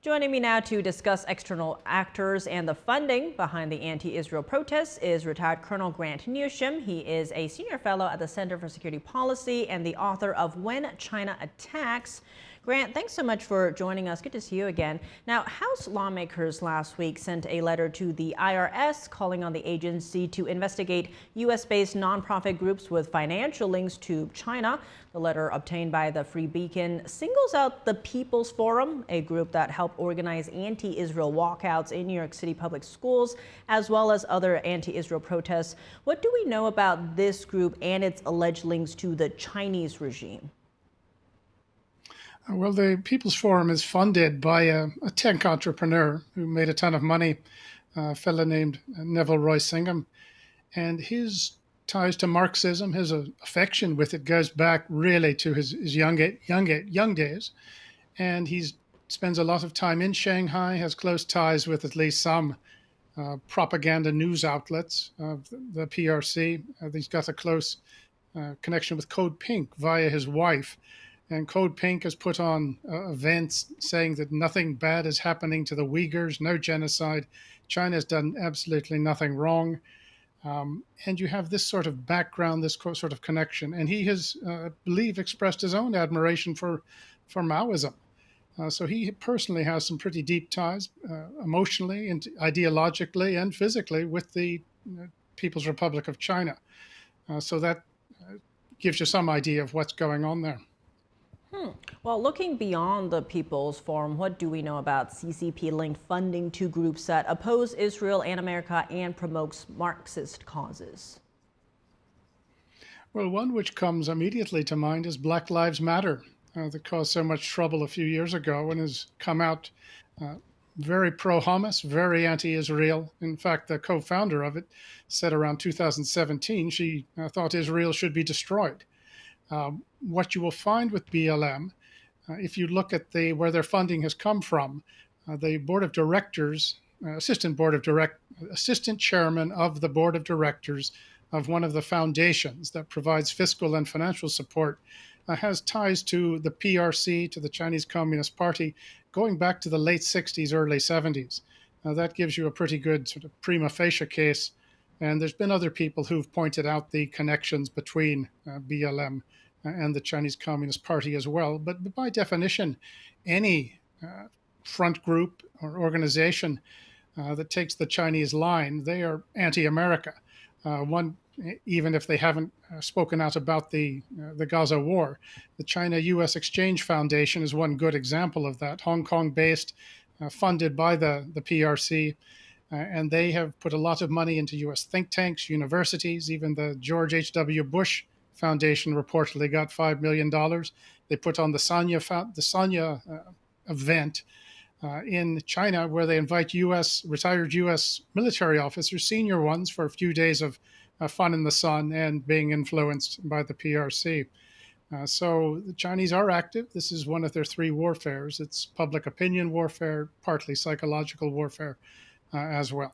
Joining me now to discuss external actors and the funding behind the anti-Israel protests is retired Colonel ניושאם. He is a senior fellow at the Center for Security Policy and the author of When China Attacks. Grant, thanks so much for joining us. Good to see you again. Now, House lawmakers last week sent a letter to the IRS calling on the agency to investigate U.S.-based nonprofit groups with financial links to China. The letter obtained by the Free Beacon singles out the People's Forum, a group that helped organize anti-Israel walkouts in New York City public schools, as well as other anti-Israel protests. What do we know about this group and its alleged links to the Chinese regime? Well, the People's Forum is funded by a tech entrepreneur who made a ton of money, a fellow named Neville Roy Singham. And his ties to Marxism, his affection with it goes back really to his young days. And he spends a lot of time in Shanghai, has close ties with at least some propaganda news outlets of the PRC. He's got a close connection with Code Pink via his wife. And Code Pink has put on events saying that nothing bad is happening to the Uyghurs, no genocide. China's done absolutely nothing wrong. And you have this sort of background, this sort of connection. And he has, I believe, expressed his own admiration for Maoism. So he personally has some pretty deep ties emotionally, and ideologically, and physically with the People's Republic of China. So that gives you some idea of what's going on there. Well, looking beyond the People's Forum, what do we know about CCP-linked funding to groups that oppose Israel and America and promotes Marxist causes? Well, one which comes immediately to mind is Black Lives Matter, that caused so much trouble a few years ago and has come out very pro-Hamas, very anti-Israel. In fact, the co-founder of it said around 2017 she thought Israel should be destroyed. What you will find with BLM, if you look at where their funding has come from, the board of directors, assistant chairman of the board of directors of one of the foundations that provides fiscal and financial support, has ties to the PRC, to the Chinese Communist Party, going back to the late 60s, early 70s. That gives you a pretty good sort of prima facie case. And there's been other people who've pointed out the connections between BLM and the Chinese Communist Party as well. But by definition, any front group or organization that takes the Chinese line, they are anti-America. Even if they haven't spoken out about the Gaza war, the China-U.S. Exchange Foundation is one good example of that, Hong Kong-based, funded by the PRC. And they have put a lot of money into U.S. think tanks, universities. Even the George H.W. Bush Foundation reportedly got $5 million. They put on the Sanya event in China, where they invite retired U.S. military officers, senior ones, for a few days of fun in the sun and being influenced by the PRC. So the Chinese are active. This is one of their three warfares. It's public opinion warfare, partly psychological warfare as well.